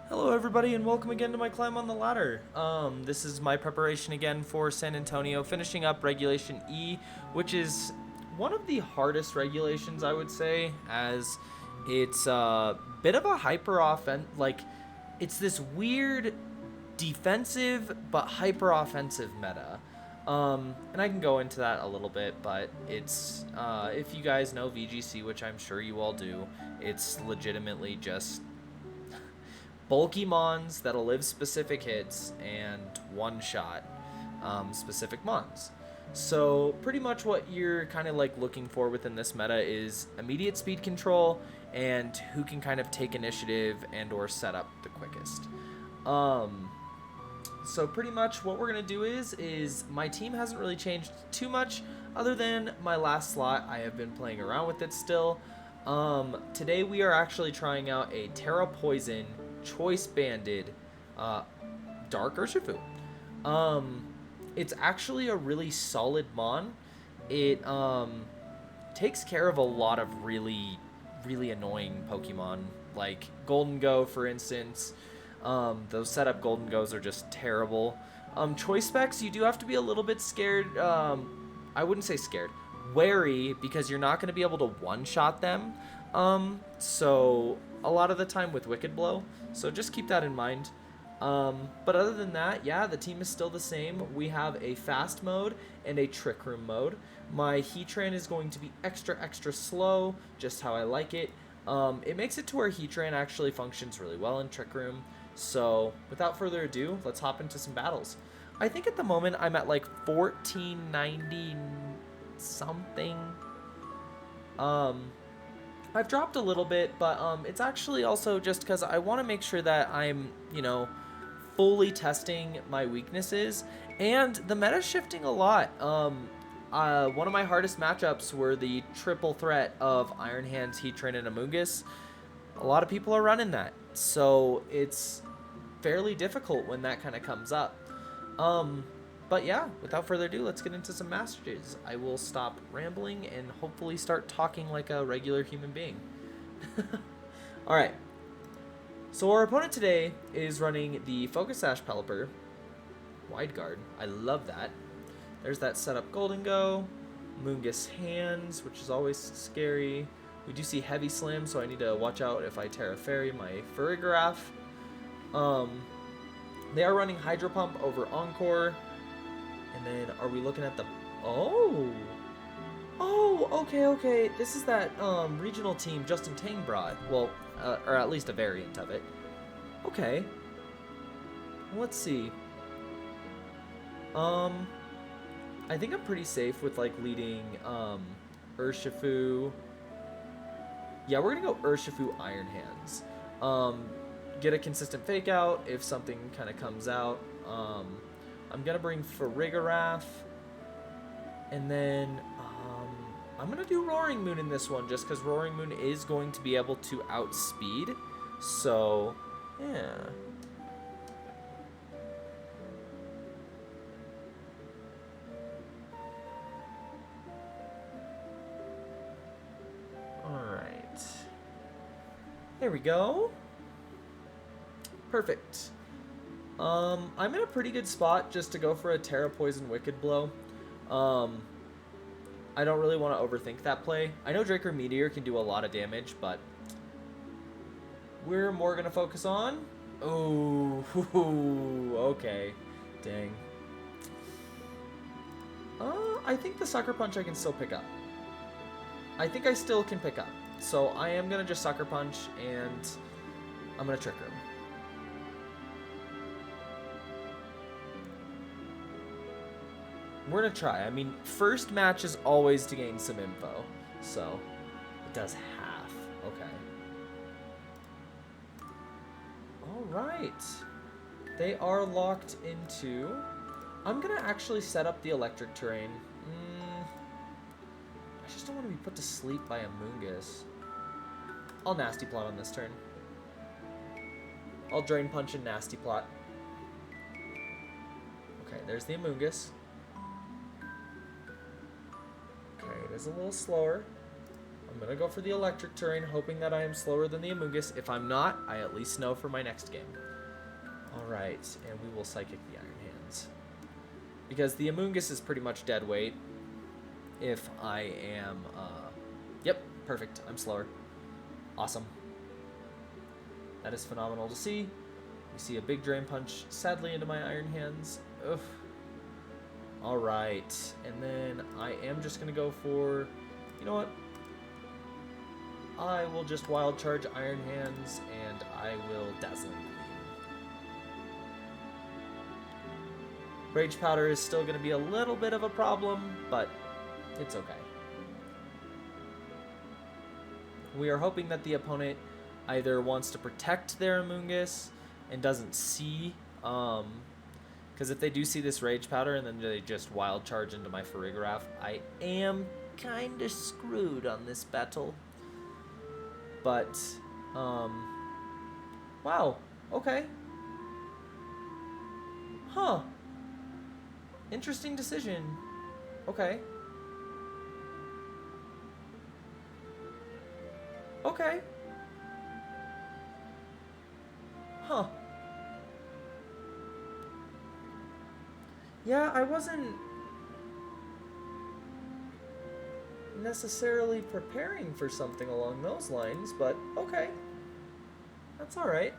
Hello everybody and welcome again to my climb on the ladder. This is my preparation again for San Antonio, finishing up Regulation E, which is one of the hardest regulations I would say, as it's a bit of a hyper offense, like it's this weird defensive but hyper offensive meta. And I can go into that a little bit, but it's if you guys know VGC, which I'm sure you all do, it's legitimately just bulky mons that'll live specific hits and one shot specific mons. So pretty much what you're kind of like looking for within this meta is immediate speed control and who can kind of take initiative and or set up the quickest. So pretty much what we're gonna do is my team hasn't really changed too much other than my last slot. I have been playing around with it still. Today we are actually trying out a Terra Poison Choice Banded Dark Urshifu. It's actually a really solid mon. It takes care of a lot of really annoying Pokemon, like gholdengo, for instance. Those setup goldengos are just terrible. Choice specs, you do have to be a little bit scared. I wouldn't say scared, wary, because you're not going to be able to one-shot them. So a lot of the time with Wicked Blow. So just keep that in mind. But other than that, yeah, the team is still the same. We have a fast mode and a trick room mode. My Heatran is going to be extra slow, just how I like it. It makes it to where Heatran actually functions really well in trick room. So without further ado, let's hop into some battles. I think at the moment I'm at like 1490 something. I've dropped a little bit, but it's actually also just because I want to make sure that I'm, fully testing my weaknesses, and the meta's shifting a lot. One of my hardest matchups were the triple threat of Iron Hands, Heatran, and amoongus. A lot of people are running that, so it's fairly difficult when that kind of comes up. But yeah, without further ado, let's get into some messages. I will stop rambling and hopefully start talking like a regular human being. Alright. So our opponent today is running the Focus Sash Pelipper. Wide Guard. I love that. There's that setup Gholdengo. Amoongus Hands, which is always scary. We do see Heavy Slam, so I need to watch out if I Terra Fairy my Farigiraf. They are running Hydro Pump over Encore. And then, are we looking at the... Oh, okay. This is that regional team Justin Tang brought. Well, or at least a variant of it. Okay. Let's see. I think I'm pretty safe with, like, leading Urshifu. Yeah, we're gonna go Urshifu Iron Hands. Get a consistent fake out if something kind of comes out. I'm gonna bring Farigiraf, and then I'm gonna do Roaring Moon in this one just because Roaring Moon is going to be able to outspeed. So, yeah. Alright. There we go. Perfect. I'm in a pretty good spot just to go for a Terra Poison Wicked Blow. I don't really want to overthink that play. I know Draco Meteor can do a lot of damage, but we're more going to focus on... Oh, okay. Dang. I think the Sucker Punch I can still pick up. I think I still can pick up. So I am going to just Sucker Punch, and I'm going to Trick Room. We're going to try. I mean, first match is always to gain some info. So, it does half. Okay. Alright. They are locked into... I'm going to actually set up the electric terrain. I just don't want to be put to sleep by amoongus. I'll Nasty Plot on this turn. I'll Drain Punch and Nasty Plot. Okay, there's the amoongus. Okay, it is a little slower. I'm going to go for the electric terrain, hoping that I am slower than the amoongus. If I'm not, I at least know for my next game. Alright, and we will Psychic the Iron Hands. Because the amoongus is pretty much dead weight. If I am... Yep, perfect. I'm slower. Awesome. That is phenomenal to see. We see a big Drain Punch, sadly, into my Iron Hands. Ugh. Alright, and then I am just going to go for... You know what? I will just Wild Charge Iron Hands, and I will Dazzling Gleam. Rage Powder is still going to be a little bit of a problem, but it's okay. We are hoping that the opponent either wants to protect their amoongus and doesn't see, because if they do see this Rage Powder and then they just Wild Charge into my Farigiraf, I am kind of screwed on this battle. But, wow, okay. Huh. Interesting decision. Okay. Okay. Huh. Yeah, I wasn't necessarily preparing for something along those lines, but okay. That's alright.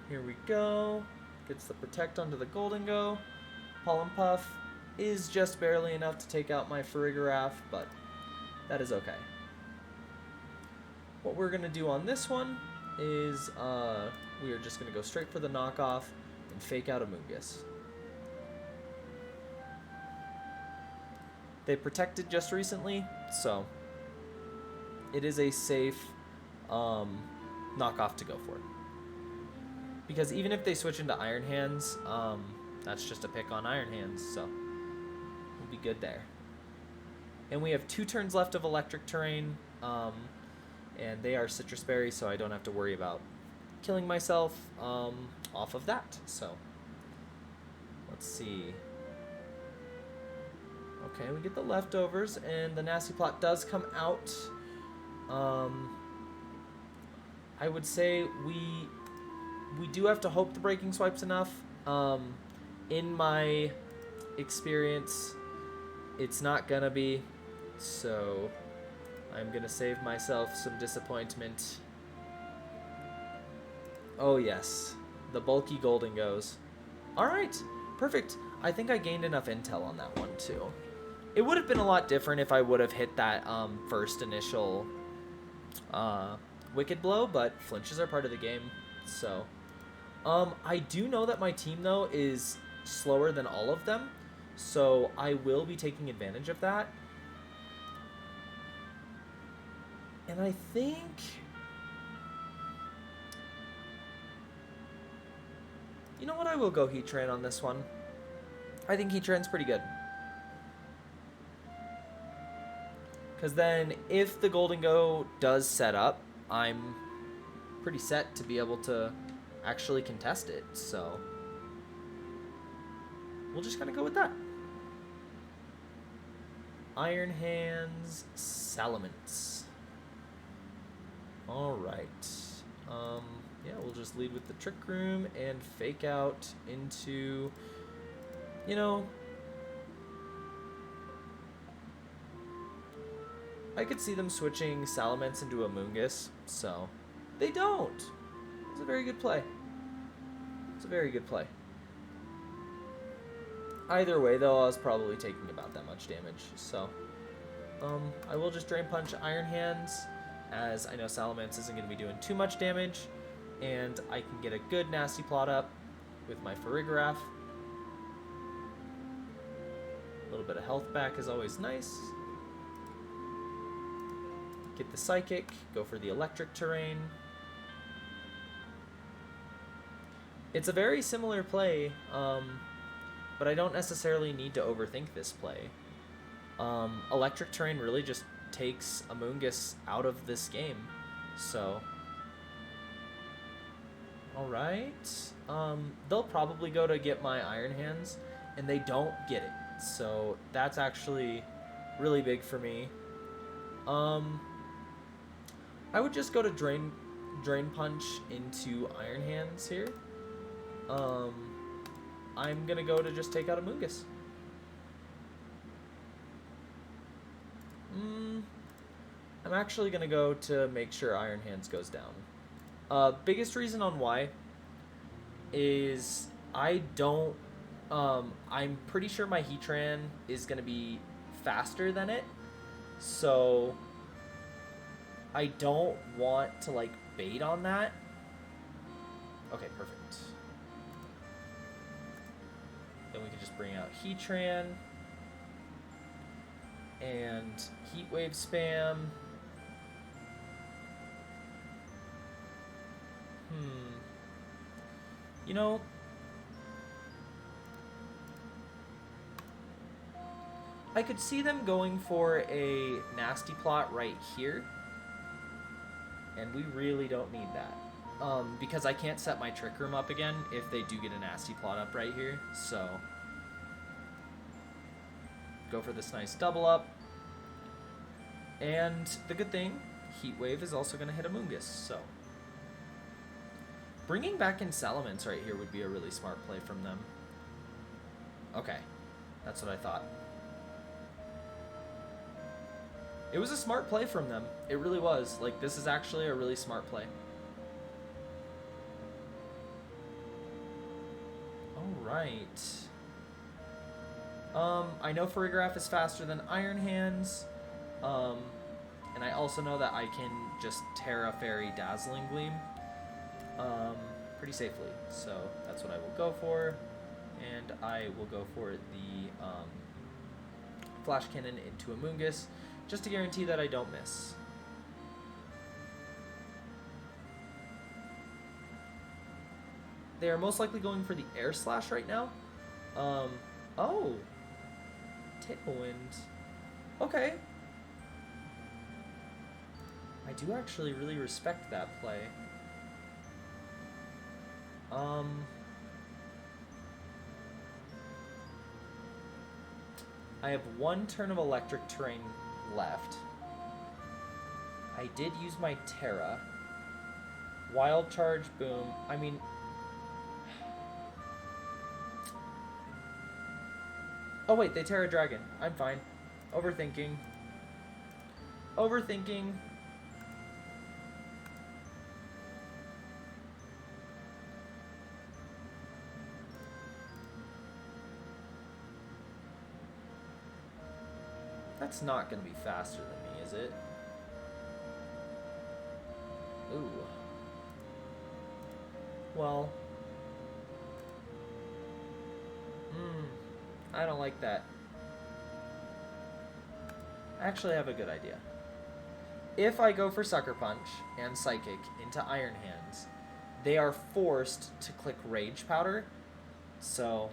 Here we go. Gets the Protect onto the gholdengo. Pollen Puff is just barely enough to take out my Farigiraf, but that is okay. What we're going to do on this one is we are just going to go straight for the knockoff and fake out amoongus. They protected just recently, so it is a safe knockoff to go for. Because even if they switch into Iron Hands, that's just a pick on Iron Hands, so we'll be good there. And we have 2 turns left of Electric Terrain, and they are Citrus Berry, so I don't have to worry about killing myself off of that. So let's see. Okay, we get the leftovers, and the Nasty Plot does come out. I would say we do have to hope the Breaking Swipe's enough. In my experience, it's not gonna be, so I'm gonna save myself some disappointment. Oh yes, the bulky Gholdengos. Alright, perfect. I think I gained enough intel on that one too. It would have been a lot different if I would have hit that first initial Wicked Blow, but flinches are part of the game, so... I do know that my team, though, is slower than all of them, so I will be taking advantage of that. And I think... You know what? I will go Heatran on this one. I think Heatran's pretty good. Because then, if the Gholdengo does set up, I'm pretty set to be able to actually contest it, so we'll just kind of go with that. Iron Hands, Salamence. Alright. Yeah, we'll just lead with the Trick Room and fake out into, you know, I could see them switching Salamence into Amoongus, so they don't. It's a very good play. It's a very good play. Either way, though, I was probably taking about that much damage, so I will just Drain Punch Iron Hands, as I know Salamence isn't going to be doing too much damage, and I can get a good Nasty Plot up with my Farigiraf. A little bit of health back is always nice. Get the Psychic, go for the Electric Terrain. It's a very similar play, but I don't necessarily need to overthink this play. Electric Terrain really just takes Amoongus out of this game, so... Alright, they'll probably go to get my Iron Hands, and they don't get it, so that's actually really big for me. Um, I would just go to Drain Punch into Iron Hands here. Um, I'm gonna go to just take out amoongus. I'm actually gonna go to make sure Iron Hands goes down. Biggest reason on why is I don't. I'm pretty sure my Heatran is gonna be faster than it, so I don't want to like bait on that. Okay, perfect. Then we can just bring out Heatran and Heat Wave spam. You know, I could see them going for a nasty plot right here, and we really don't need that. Because I can't set my Trick Room up again if they do get a nasty plot up right here, so go for this nice double up. And the good thing, Heat Wave is also going to hit amoongus, so bringing back in Salamence right here would be a really smart play from them. Okay, that's what I thought. It was a smart play from them. It really was. Like, this is actually a really smart play. Alright. I know Farigiraf is faster than Iron Hands. And I also know that I can just Terra Fairy Dazzling Gleam pretty safely. So that's what I will go for. And I will go for the Flash Cannon into amoongus, just to guarantee that I don't miss. They are most likely going for the Air Slash right now. Oh. Tailwind. Okay. I do actually really respect that play. I have one turn of electric terrain left. I did use my Terra. Wild Charge, boom. I mean... Oh wait, they Terra Dragon. I'm fine. Overthinking. Overthinking. That's not going to be faster than me, is it? Ooh. Well. I don't like that. I actually have a good idea. If I go for Sucker Punch and Psychic into Iron Hands, they are forced to click Rage Powder. So,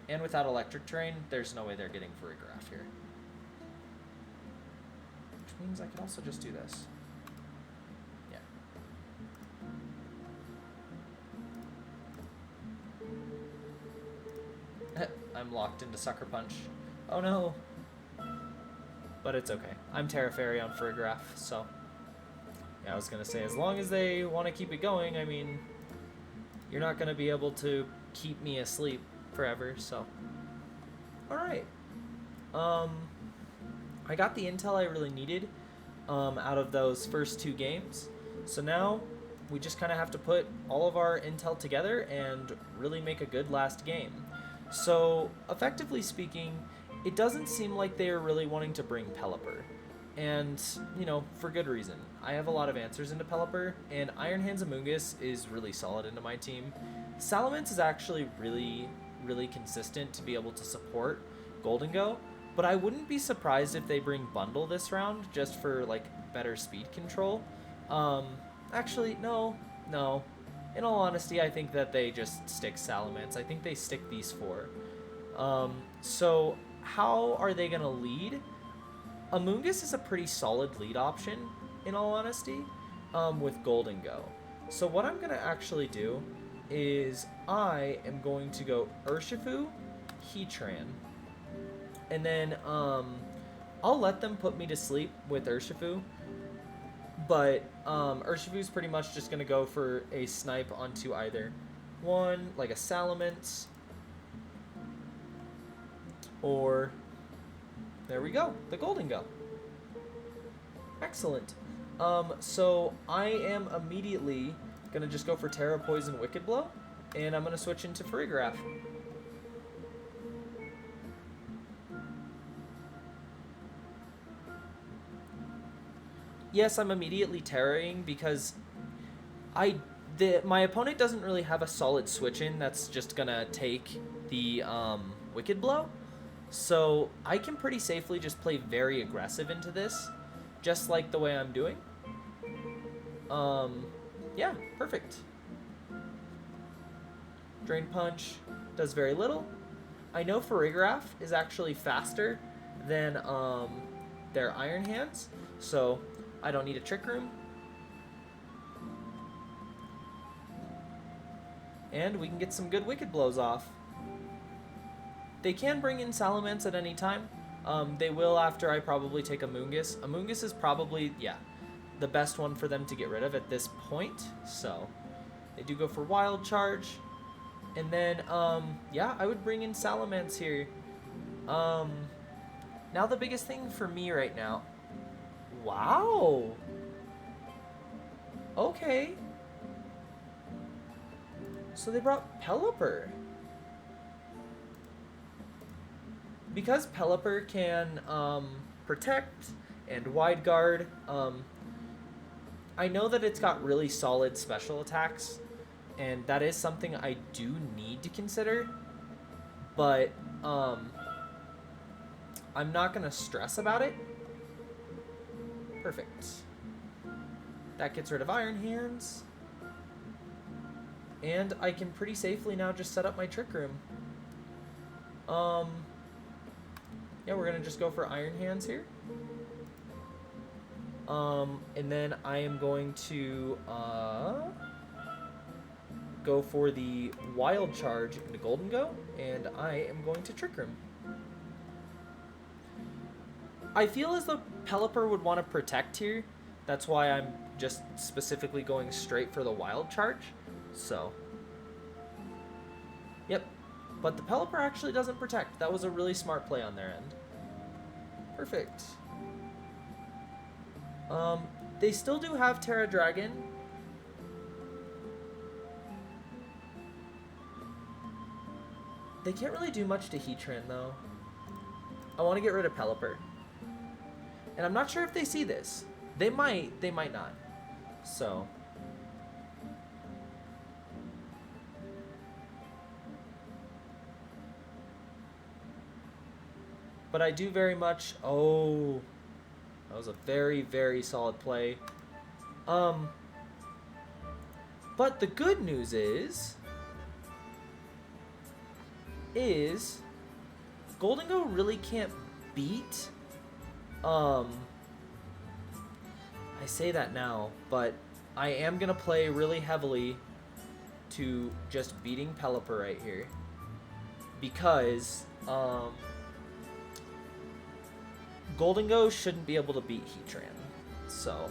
and without Electric Terrain, there's no way they're getting Farigiraf here. Which means I could also just do this. Yeah. I'm locked into Sucker Punch. Oh no. But it's okay. I'm Terra Fairy on Farigiraf, so... Yeah, I was going to say, as long as they want to keep it going, I mean... You're not going to be able to keep me asleep forever, so... Alright. I got the intel I really needed out of those first two games. So now, we just kind of have to put all of our intel together and really make a good last game. So, effectively speaking... It doesn't seem like they are really wanting to bring Pelipper. And, you know, for good reason. I have a lot of answers into Pelipper, and Iron Hands amoongus is really solid into my team. Salamence is actually really, really consistent to be able to support gholdengo, but I wouldn't be surprised if they bring Bundle this round, just for, like, better speed control. Actually, no. In all honesty, I think that they just stick Salamence. I think they stick these four. So... How are they going to lead? Amoongus is a pretty solid lead option, in all honesty, with gholdengo. So what I'm going to actually do is I am going to go Urshifu, Heatran, and then I'll let them put me to sleep with Urshifu, but Urshifu's pretty much just going to go for a snipe onto either one, like a Salamence, or, there we go, the gholdengo. Excellent. So I am immediately going to just go for Terra Poison Wicked Blow, and I'm going to switch into Farigiraf. Yes, I'm immediately Terraing because my opponent doesn't really have a solid switch in that's just going to take the Wicked Blow. So I can pretty safely just play very aggressive into this, just like the way I'm doing. Yeah, perfect. Drain Punch does very little. I know Farigiraf is actually faster than their Iron Hands, so I don't need a Trick Room. And we can get some good Wicked Blows off. They can bring in Salamence at any time. They will after I probably take Amoongus. Amoongus is probably, yeah, the best one for them to get rid of at this point. So they do go for Wild Charge. And then, yeah, I would bring in Salamence here. Now the biggest thing for me right now... Wow! Okay. So they brought Pelipper. Because Pelipper can protect and wide guard, I know that it's got really solid special attacks, and that is something I do need to consider, but I'm not going to stress about it. Perfect. That gets rid of Iron Hands, and I can pretty safely now just set up my Trick Room. Yeah, we're gonna just go for Iron Hands here. And then I am going to go for the Wild Charge into Gholdengo, and I am going to Trick Room. I feel as though Pelipper would want to protect here. That's why I'm just specifically going straight for the Wild Charge. So, yep. But the Pelipper actually doesn't protect. That was a really smart play on their end. Perfect. They still do have Terra Dragon. They can't really do much to Heatran, though. I want to get rid of Pelipper. And I'm not sure if they see this. They might not. So... But I do very much... Oh, that was a very, very solid play. But the good news is Gholdengo really can't beat... I say that now, but I am going to play really heavily to just beating Pelipper right here. Because... Gholdengo shouldn't be able to beat Heatran, so...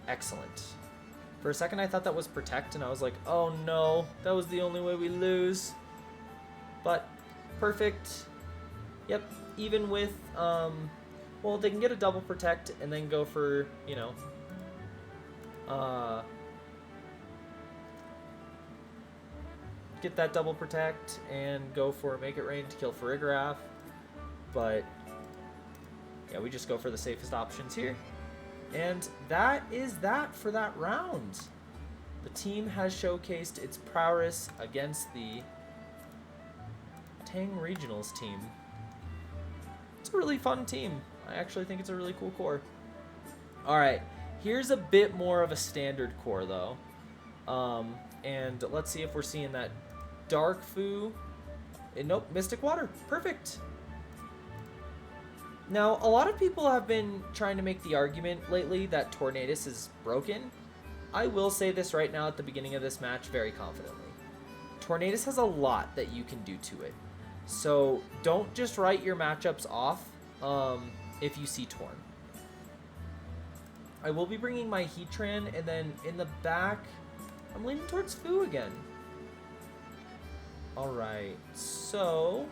Excellent. For a second I thought that was Protect, and I was like, oh no, that was the only way we lose. But, perfect. Yep, even with, well, they can get a double Protect and then go for, you know, get that double Protect and go for Make It Rain to kill Farigiraf. But yeah, we just go for the safest options here. And that is that for that round. The team has showcased its prowess against the Tang Regionals team. It's a really fun team. I actually think it's a really cool core. Alright, here's a bit more of a standard core though. And let's see if we're seeing that Dark Fu. Nope, Mystic Water. Perfect. Now, a lot of people have been trying to make the argument lately that Tornadus is broken. I will say this right now at the beginning of this match very confidently. Tornadus has a lot that you can do to it. So don't just write your matchups off if you see Torn. I will be bringing my Heatran, and then in the back, I'm leaning towards Fu again. Alright, so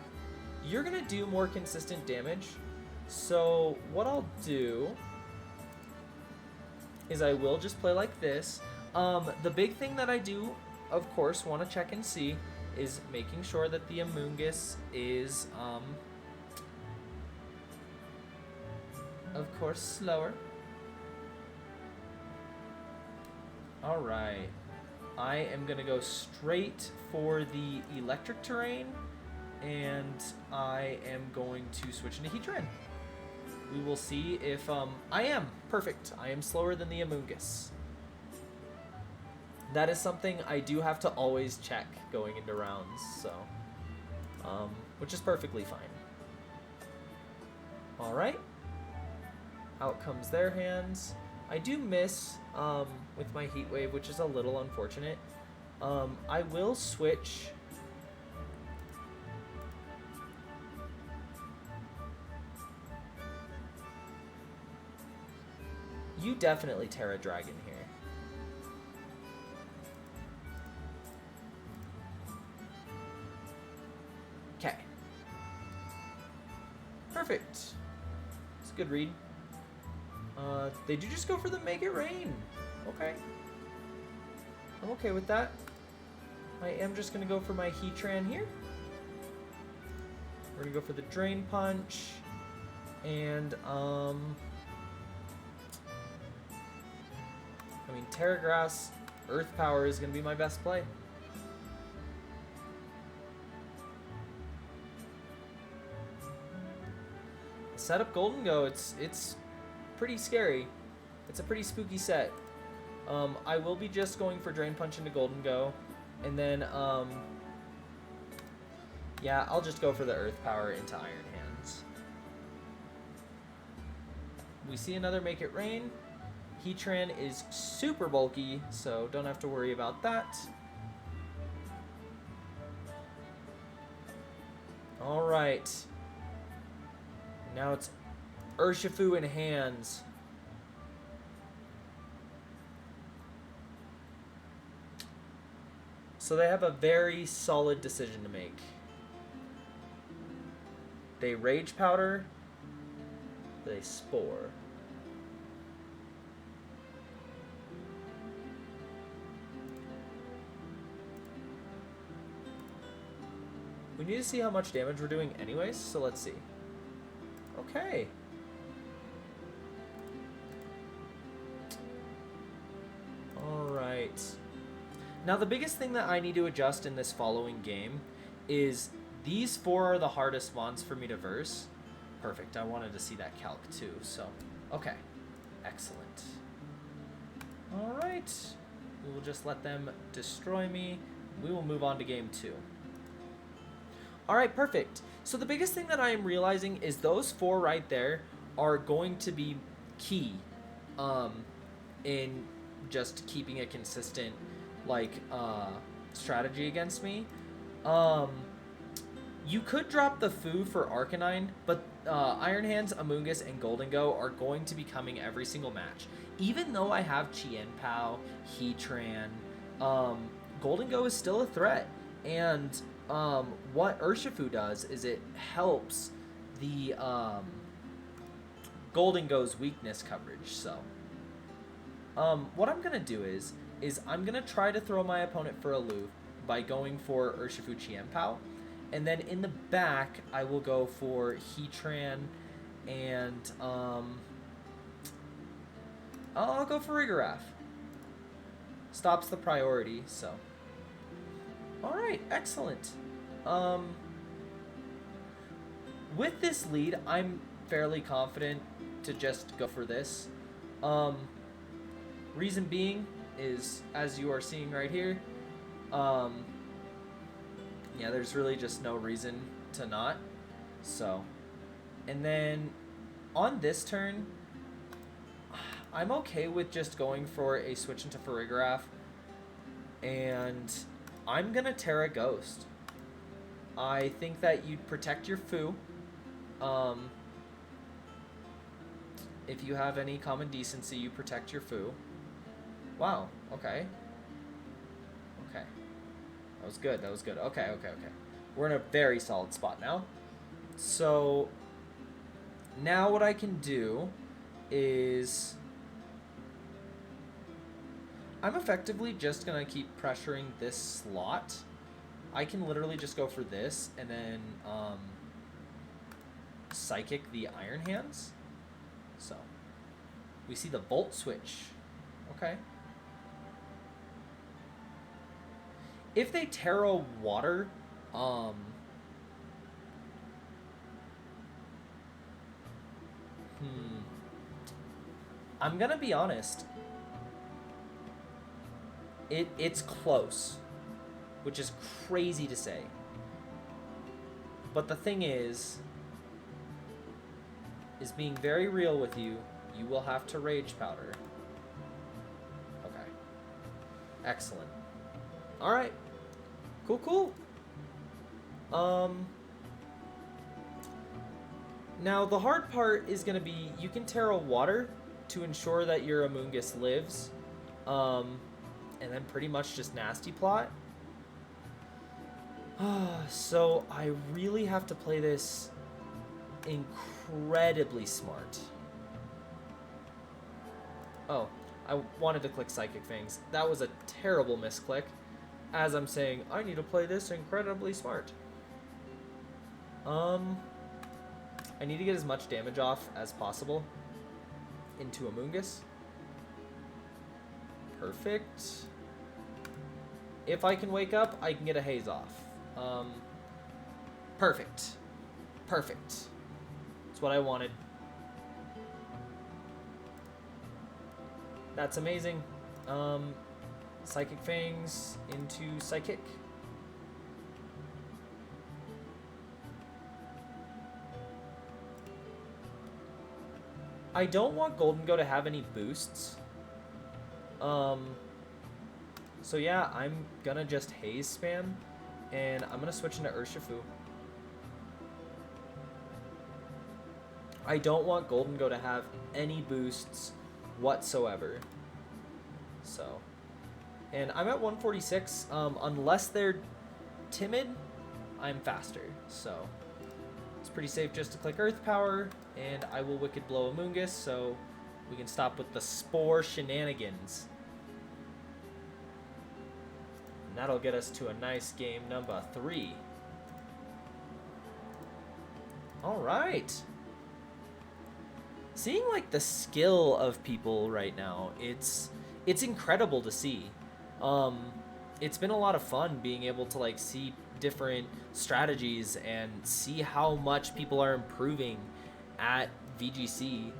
you're going to do more consistent damage. So what I'll do is I will just play like this. The big thing that I do, of course, want to check and see is making sure that the amoongus is, of course, slower. Alright, I am going to go straight for the electric terrain, and I am going to switch into Heatran. We will see if, I am perfect. I am slower than the amoongus. That is something I do have to always check going into rounds, so, which is perfectly fine. Alright, out comes their hands. I do miss with my Heat Wave, which is a little unfortunate. I will switch. You definitely Terra Dragon here. Okay. Perfect. It's a good read. They do just go for the Make It Rain. Okay. I'm okay with that. I am just going to go for my Heatran here. We're going to go for the Drain Punch. And, I mean, Terra Grass, Earth Power is going to be my best play. Set up gholdengo, it's pretty scary. It's a pretty spooky set. I will be just going for Drain Punch into gholdengo, and then yeah, I'll just go for the Earth Power into Iron Hands. We see another Make It Rain. Heatran is super bulky, so don't have to worry about that. Alright. Now it's Urshifu in hands. So they have a very solid decision to make. They Rage Powder. They Spore. We need to see how much damage we're doing anyways, so let's see. Okay. Alright. Now the biggest thing that I need to adjust in this following game is these four are the hardest mons for me to verse. Perfect, I wanted to see that calc too, so okay. Excellent. Alright. We will just let them destroy me. We will move on to game 2. Alright, perfect. So the biggest thing that I am realizing is those four right there are going to be key in just keeping a consistent strategy against me. You could drop the Fu for Arcanine, but Iron Hands, Amoongus, and gholdengo are going to be coming every single match. Even though I have Chien-Pao, Heatran, gholdengo is still a threat. And what Urshifu does is it helps the gholdengo's weakness coverage. So what I'm going to do is I'm going to try to throw my opponent for a loop by going for Urshifu Chien-Pao. And then in the back, I will go for Heatran and I'll go for Rigoraph. Stops the priority, so. Alright, excellent. With this lead, I'm fairly confident to just go for this. Reason being is, as you are seeing right here, yeah, there's really just no reason to not. So, and then on this turn, I'm okay with just going for a switch into Farigiraf, and I'm gonna Terra Ghost. I think that you'd protect your foo. Um, if you have any common decency, you protect your foo. Wow, okay. Okay. That was good, that was good. Okay, okay, okay. We're in a very solid spot now. So, now what I can do is... I'm effectively just going to keep pressuring this slot. I can literally just go for this and then Psychic the Iron Hands. So, we see the Volt Switch. Okay. If they Terra Water, I'm gonna be honest. It's close, which is crazy to say. But the thing is being very real with you, you will have to Rage Powder. Okay. Excellent. Alright. Cool, cool. Now, the hard part is going to be, you can Terra Water to ensure that your amoongus lives. And then pretty much just Nasty Plot. So, I really have to play this incredibly smart. Oh, I wanted to click Psychic Fangs. That was a terrible misclick. As I'm saying, I need to play this incredibly smart. I need to get as much damage off as possible into Amoongus. Perfect. If I can wake up, I can get a haze off. Perfect. Perfect. That's what I wanted. That's amazing. Psychic Fangs into Psychic. I don't want gholdengo to have any boosts. So yeah, I'm gonna just haze spam, and I'm gonna switch into Urshifu. I don't want gholdengo to have any boosts whatsoever. So, and I'm at 146. Unless they're timid, I'm faster. So, it's pretty safe just to click Earth Power, and I will Wicked Blow Amoongus, so we can stop with the Spore shenanigans. And that'll get us to a nice game number 3. Alright. Seeing like the skill of people right now, it's incredible to see. It's been a lot of fun being able to like see different strategies and see how much people are improving at VGC.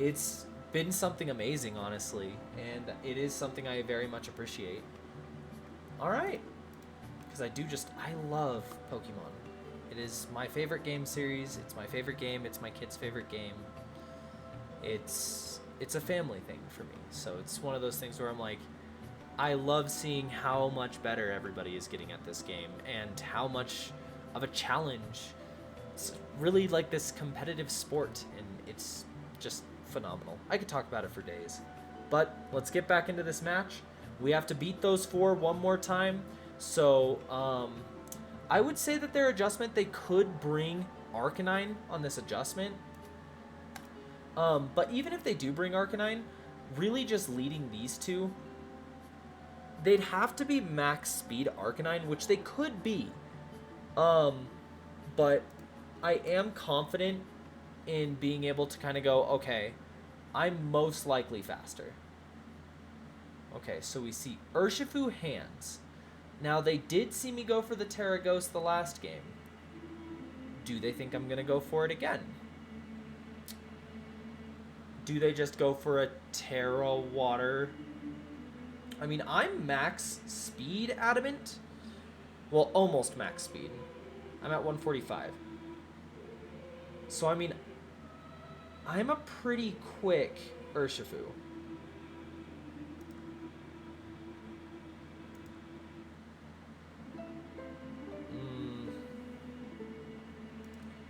It's been something amazing, honestly, and it is something I very much appreciate. Alright, because I love Pokemon. It is my favorite game series, it's my favorite game, it's my kid's favorite game. It's a family thing for me, so it's one of those things where I'm like, I love seeing how much better everybody is getting at this game and how much of a challenge. It's really like this competitive sport, and it's just phenomenal. I could talk about it for days. But let's get back into this match. We have to beat those 4 one more time. So I would say that their adjustment, they could bring Arcanine on this adjustment. But even if they do bring Arcanine, really just leading these two, they'd have to be max speed Arcanine, which they could be. But I am confident in being able to kind of go, okay, I'm most likely faster. Okay, so we see Urshifu hands. Now, they did see me go for the Terra Ghost the last game. Do they think I'm going to go for it again? Do they just go for a Terra Water? I mean, I'm max speed adamant. Well, almost max speed. I'm at 145. So, I mean, I'm a pretty quick Urshifu.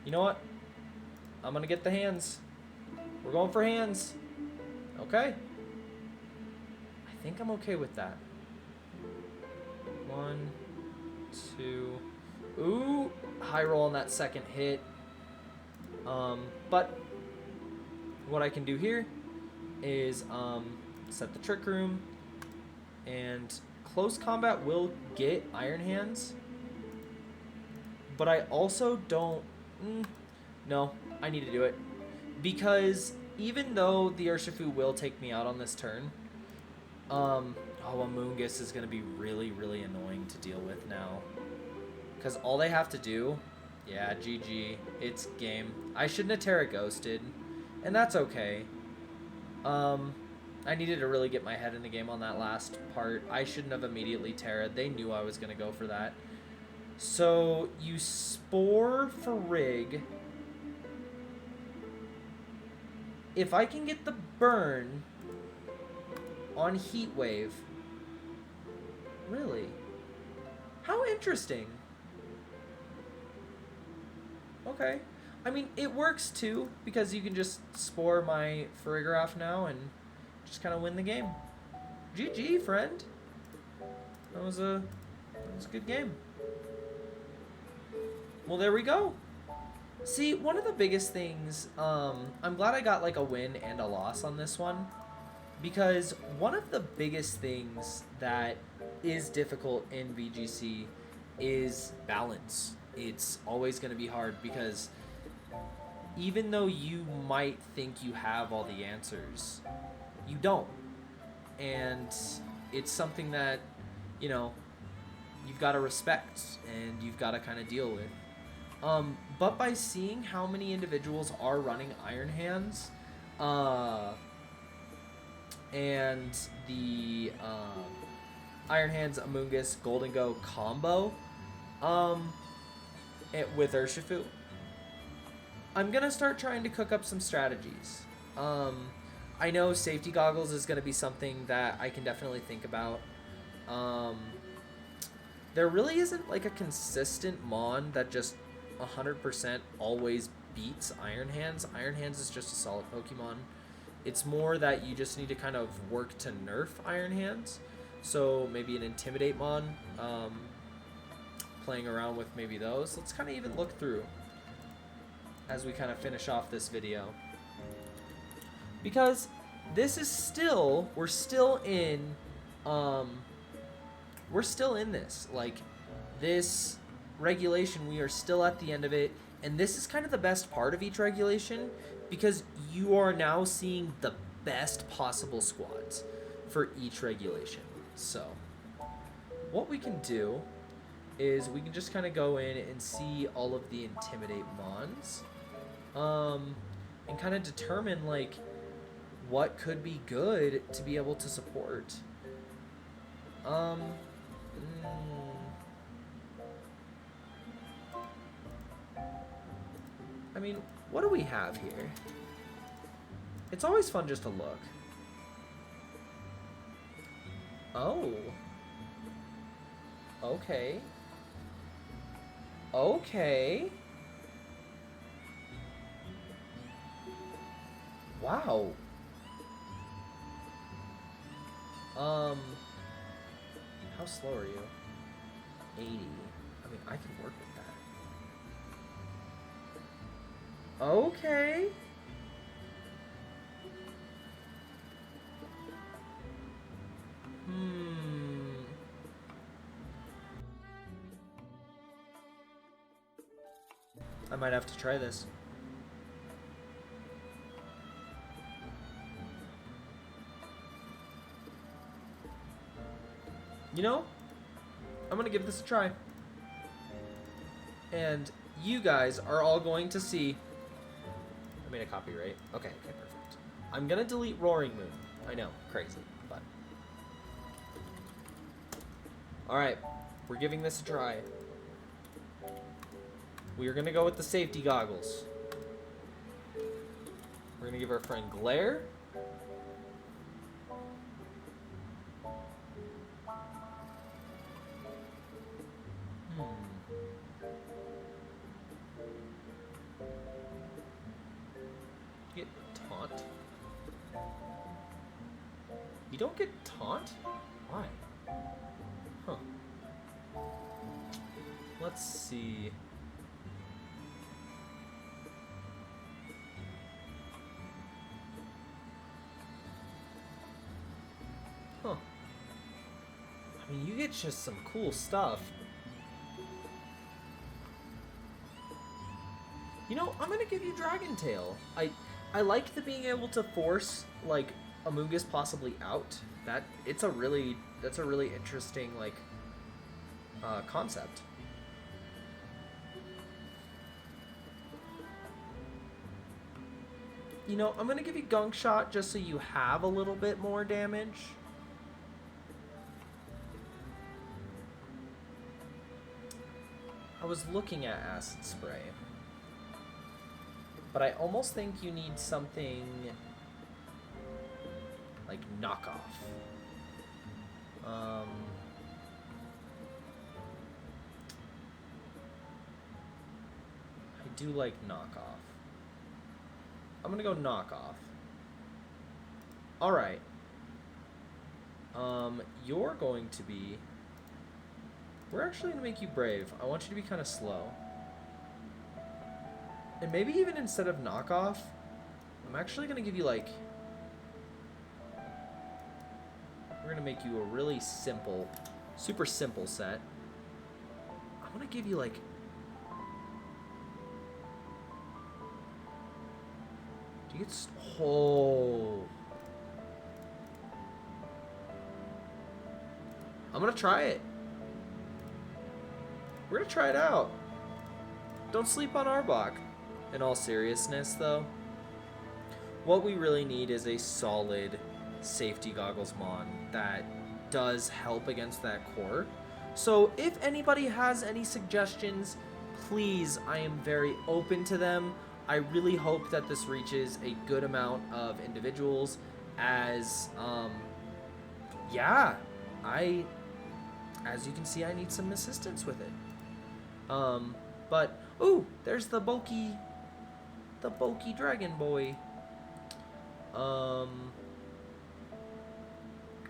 You know what? I'm gonna get the hands. We're going for hands. Okay. I think I'm okay with that. 1, 2. Ooh, high roll on that second hit. But what I can do here is set the trick room, and close combat will get Iron Hands. But I also don't... no, I need to do it. Because even though the Urshifu will take me out on this turn, amoongus is going to be really, really annoying to deal with now. Because all they have to do... yeah, GG. It's game. I shouldn't have Terra Ghosted, and that's okay. I needed to really get my head in the game on that last part. I shouldn't have immediately Terra'd. They knew I was going to go for that. So, you Spore for Rig. If I can get the burn on Heat Wave... really? How interesting. Okay. I mean, it works too, because you can just Spore my Farigiraf now and just kind of win the game. GG, friend. That was a good game. Well, there we go. See, one of the biggest things, I'm glad I got like a win and a loss on this one, because one of the biggest things that is difficult in VGC is balance. It's always going to be hard, because even though you might think you have all the answers, you don't. And it's something that, you know, you've got to respect and you've got to kind of deal with. But by seeing how many individuals are running Iron Hands, and the Iron Hands, amoongus, gholdengo combo, with Urshifu, I'm gonna start trying to cook up some strategies. I know safety goggles is gonna be something that I can definitely think about. There really isn't like a consistent Mon that just 100% always beats Iron Hands. Iron Hands is just a solid Pokemon. It's more that you just need to kind of work to nerf Iron Hands. So maybe an Intimidate Mon, playing around with maybe those. Let's kind of even look through as we kind of finish off this video. Because this is still, we're still in this. Like, this regulation, we are still at the end of it, and this is kind of the best part of each regulation, because you are now seeing the best possible squads for each regulation. So what we can do is we can just kind of go in and see all of the Intimidate Mons, and kind of determine like what could be good to be able to support. I mean, what do we have here? It's always fun just to look. Oh. Okay. Okay. Wow. How slow are you? 80. I mean, I can work with that. Okay. I might have to try this. You know, I'm gonna give this a try. And you guys are all going to see... I made a copyright. Okay, perfect. I'm gonna delete Roaring Moon. I know, crazy, but... Alright, we're giving this a try. We are gonna go with the safety goggles. We're gonna give our friend Glare. You don't get taunt? Why? Huh. Let's see. Huh. I mean, you get just some cool stuff. You know, I'm gonna give you Dragon Tail. I like the being able to force like amoongus possibly out. That's a really interesting like concept. You know, I'm gonna give you Gunk Shot just so you have a little bit more damage. I was looking at Acid Spray. But I almost think you need something like knockoff. I do like knockoff. I'm gonna go knockoff. Alright. You're going to be... We're actually gonna make you brave. I want you to be kind of slow. And maybe even instead of knockoff, I'm actually going to give you, like... We're going to make you a really simple, super simple set. I'm going to give you, like... Do you get... Oh... I'm going to try it. We're going to try it out. Don't sleep on Arbok. In all seriousness, though, what we really need is a solid safety goggles mon that does help against that core. So if anybody has any suggestions, please, I am very open to them. I really hope that this reaches a good amount of individuals as, yeah, as you can see, I need some assistance with it. But, ooh, there's the bulky dragon boy.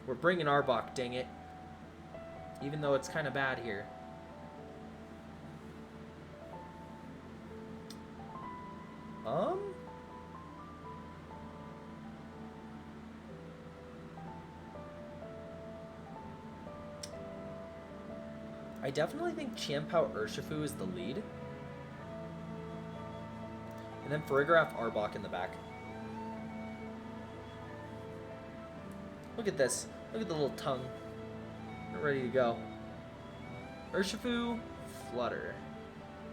We're bringing Arbok, dang it. Even though it's kind of bad here. I definitely think Chiampao Urshifu is the lead. And then Farigiraf Arbok in the back. Look at this. Look at the little tongue. We're ready to go. Urshifu, Flutter.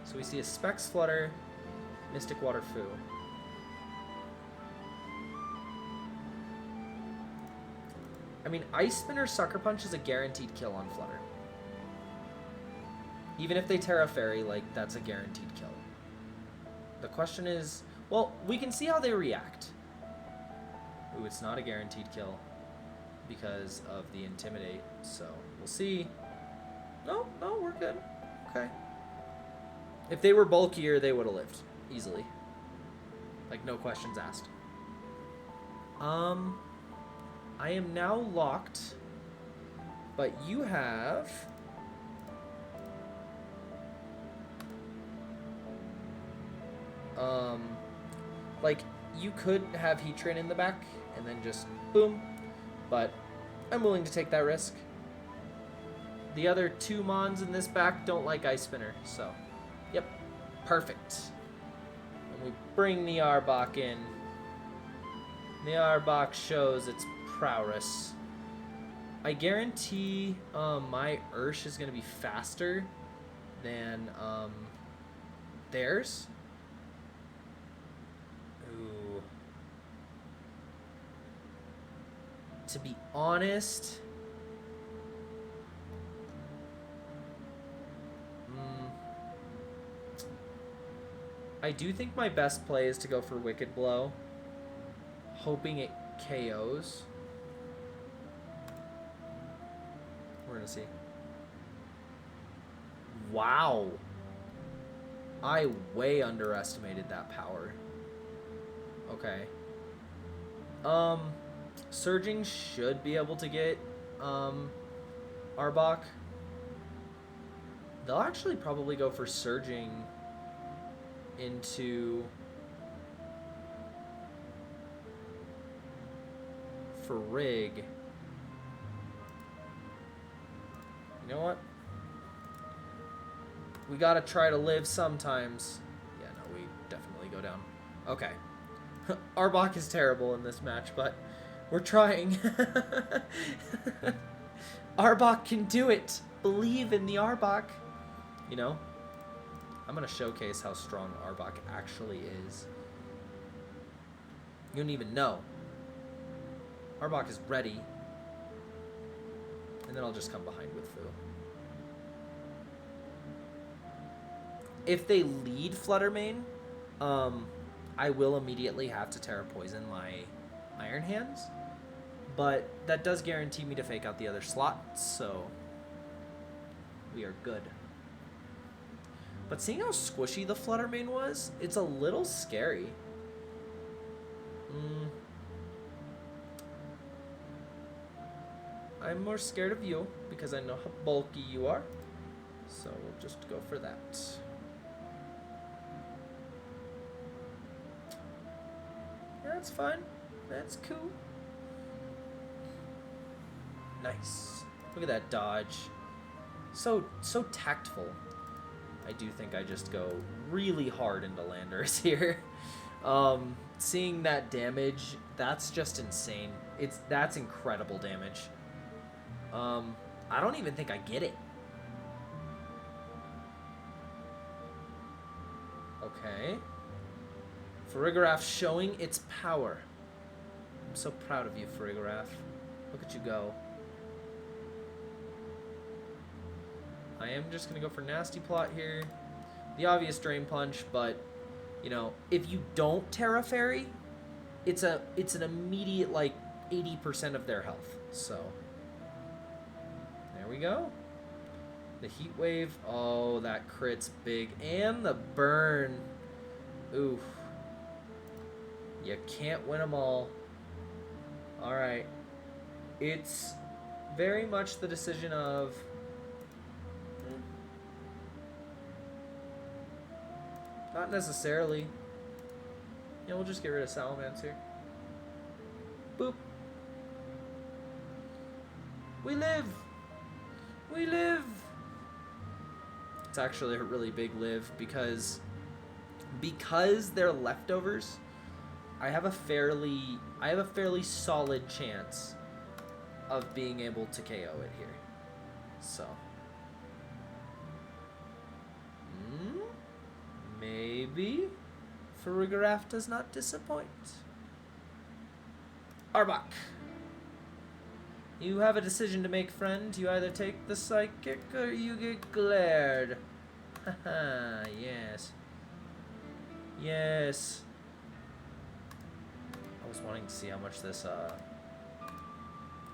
So we see a Specs Flutter, Mystic Water Fu. I mean, Ice Spin or Sucker Punch is a guaranteed kill on Flutter. Even if they Terra Fairy, like, that's a guaranteed kill. The question is, well, we can see how they react. Ooh, it's not a guaranteed kill because of the Intimidate, so we'll see. No, we're good. Okay. If they were bulkier, they would have lived easily. Like, no questions asked. I am now locked, but you have... like, you could have Heat Train in the back and then just boom, but I'm willing to take that risk. The other two Mons in this back don't like Ice Spinner, so yep, perfect. And we bring the Arbok in. The Arbok shows its prowess. I guarantee my Ursh is going to be faster than theirs. Ooh. To be honest, I do think my best play is to go for Wicked Blow, hoping it KOs. We're gonna see. Wow. I way underestimated that power. Okay. Surging should be able to get Arbok. They'll actually probably go for surging into for Rig. You know what? We gotta try to live sometimes. Yeah, no, we definitely go down. Okay. Arbok is terrible in this match, but we're trying. Arbok can do it. Believe in the Arbok. You know? I'm gonna showcase how strong Arbok actually is. You don't even know. Arbok is ready. And then I'll just come behind with Fu. If they lead Fluttermane, I will immediately have to Terra Poison my Iron Hands. But that does guarantee me to fake out the other slot, so we are good. But seeing how squishy the Fluttermane was, it's a little scary. I'm more scared of you because I know how bulky you are. So we'll just go for that. Yeah, that's fine. That's cool. Nice. Look at that dodge. So tactful. I do think I just go really hard into Landers here. Seeing that damage, that's just insane. That's incredible damage. I don't even think I get it. Okay. Farigiraf showing its power. I'm so proud of you, Farigiraf. Look at you go. I am just going to go for Nasty Plot here. The obvious Drain Punch, but, you know, if you don't Terra Fairy, it's an immediate, like, 80% of their health. So, there we go. The Heat Wave. Oh, that crit's big. And the burn. Oof. You can't win them all. Alright. It's very much the decision of... Not necessarily. Yeah, we'll just get rid of Salamence. Boop. We live! We live! It's actually a really big live because they're leftovers. I have a fairly solid chance of being able to KO it here. So maybe Farigiraf does not disappoint. Arbok. You have a decision to make, friend. You either take the psychic or you get glared. Haha, yes. Yes. I was wanting to see how much this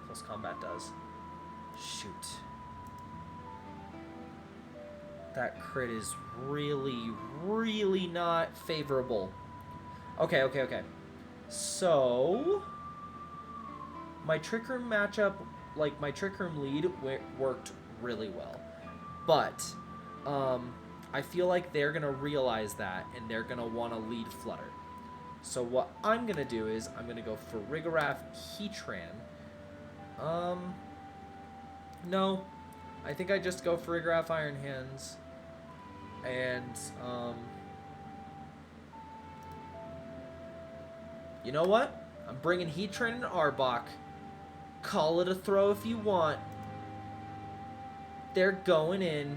close combat does. Shoot. That crit is really, really not favorable. Okay. So, my Trick Room matchup, like my Trick Room lead, worked really well. But, I feel like they're going to realize that, and they're going to want to lead Flutter. So what I'm going to do is, I'm going to go for Farigiraf Heatran. No. I think I just go for Farigiraf Iron Hands. And, you know what? I'm bringing Heatran and Arbok. Call it a throw if you want. They're going in.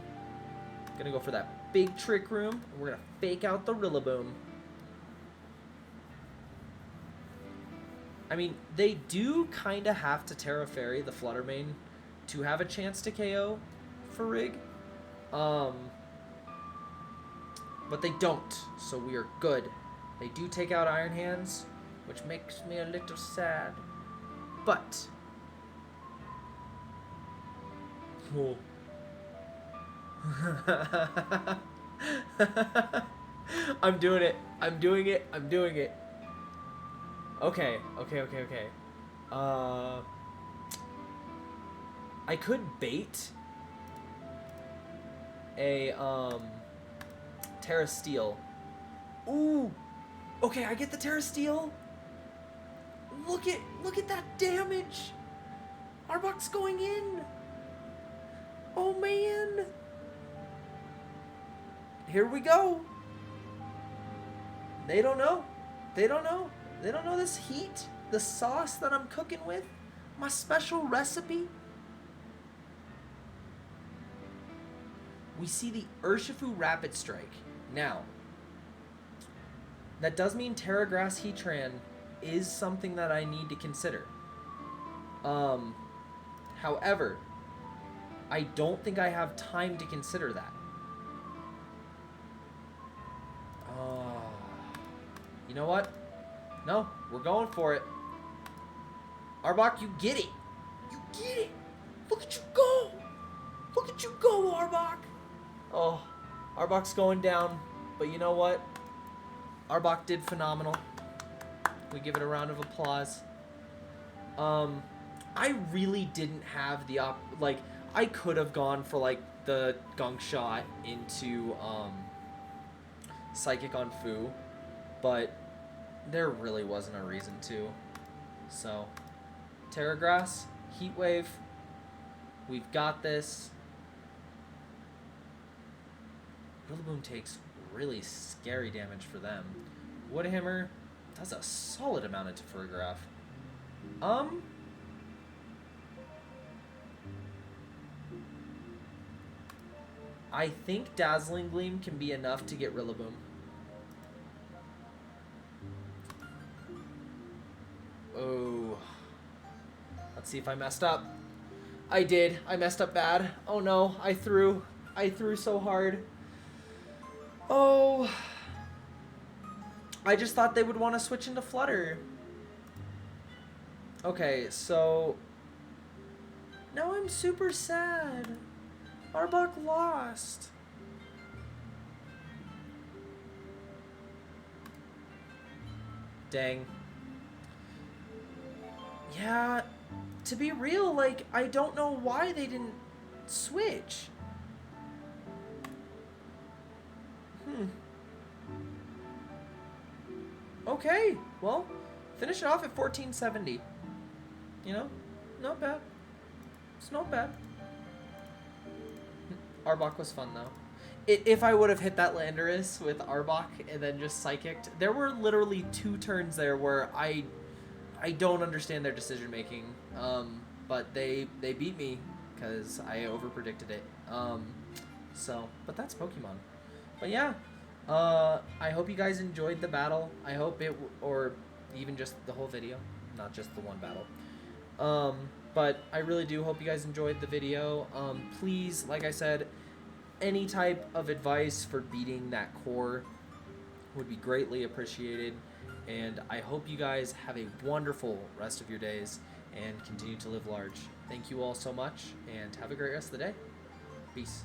Gonna go for that big Trick Room. And we're gonna fake out the Rillaboom. I mean, they do kind of have to Terra Fairy the Fluttermane to have a chance to KO Farig. But they don't, so we are good. They do take out Iron Hands, which makes me a little sad. But... Whoa. I'm doing it. I'm doing it. I'm doing it. Okay. Uh, I could bait a Terra Steel. Ooh. Okay, I get the Terra Steel. Look at that damage. Arbok's going in. Oh man. Here we go. They don't know. They don't know. They don't know this heat, the sauce that I'm cooking with, my special recipe. We see the Urshifu Rapid Strike. Now, that does mean Terra Grass Heatran is something that I need to consider. However, I don't think I have time to consider that. You know what? No, we're going for it. Arbok, you get it. You get it. Look at you go. Look at you go, Arbok. Oh, Arbok's going down. But you know what? Arbok did phenomenal. We give it a round of applause. I really didn't have the I could have gone for like the gunk shot into Psychic on Fu, but there really wasn't a reason to. So, Terra Grass, Heat Wave, we've got this. Rillaboom takes really scary damage for them. Woodhammer does a solid amount into Farigiraf. I think Dazzling Gleam can be enough to get Rillaboom. Oh. Let's see if I messed up. I did. I messed up bad. Oh no, I threw so hard. Oh. I just thought they would want to switch into Flutter. Okay, so now I'm super sad. Arbok lost. Dang. Yeah, to be real, like, I don't know why they didn't switch. Okay, well, finish it off at 1470. You know, not bad. It's not bad. Arbok was fun, though. If I would have hit that Landorus with Arbok and then just Psychicked, there were literally 2 turns there where I don't understand their decision making. But they beat me because I over-predicted it. But that's Pokemon. But yeah, I hope you guys enjoyed the battle. I hope or even just the whole video, not just the one battle. But I really do hope you guys enjoyed the video. Please, like I said, any type of advice for beating that core would be greatly appreciated. And I hope you guys have a wonderful rest of your days and continue to live large. Thank you all so much, and have a great rest of the day. Peace.